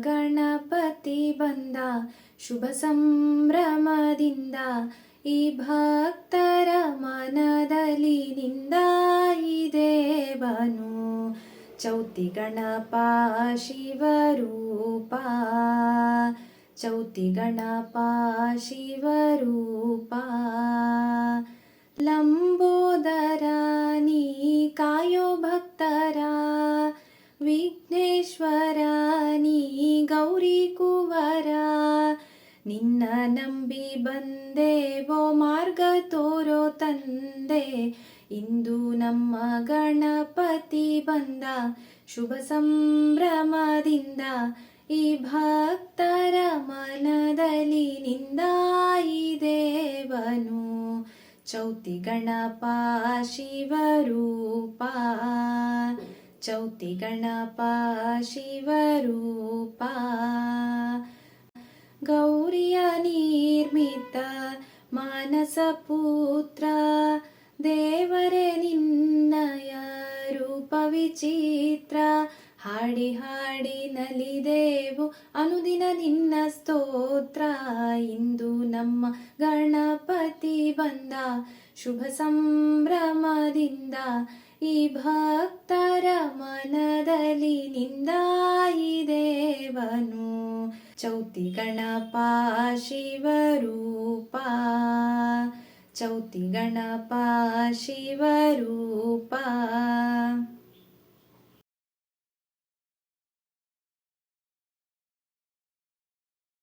ಗಣಪತಿ ಬಂದ ಶುಭ ಸಂಭ್ರಮದಿಂದ ಈ ಭಕ್ತರ ಮನದಲ್ಲಿ ನಿಂದ ಈ ದೇವನು ಚೌತಿ ಗಣಪ ಶಿವರೂಪ ಚೌತಿ ಗಣಪ ಶಿವರೂಪ ಲಂಬೋದರ ನೀ ಕಾಯೋ ಭಕ್ತರ ವಿಘ್ನೇಶ್ವರ ನೀ ಗೌರಿ ಕುವರ ನಿನ್ನ ನಂಬಿ ಬಂದೇವೋ ಮಾರ್ಗ ತೋರೋ ತಂದೆ ಇಂದು ನಮ್ಮ ಗಣಪತಿ ಬಂದ ಶುಭ ಸಂಭ್ರಮದಿಂದ ಈ ಭಕ್ತರ ಮನದಲ್ಲಿ ನಿಂದ ಈ ದೇವನು ಚೌತಿ ಗಣಪ ಶಿವರೂಪ ಚೌತಿ ಗಣಪ ಶಿವರೂಪ ಗೌರಿಯ ನಿರ್ಮಿತ ಮಾನಸ ಪುತ್ರ ದೇವರೇ ನಿನ್ನಯ ರೂಪ ವಿಚಿತ್ರ ಹಾಡಿ ಹಾಡಿ ನಲಿದೇವು ಅನುದಿನ ನಿನ್ನ ಸ್ತೋತ್ರ ಇಂದು ನಮ್ಮ ಗಣಪತಿ ಬಂದ ಶುಭ ಸಂಭ್ರಮದಿಂದ ಈ ಭಕ್ತರ ಮನದಲ್ಲಿ ನಿಂದ ಈ ದೇವನು ಚೌತಿ ಗಣಪ ಶಿವರೂಪ ಚೌತಿ ಗಣಪ ಶಿವರೂಪ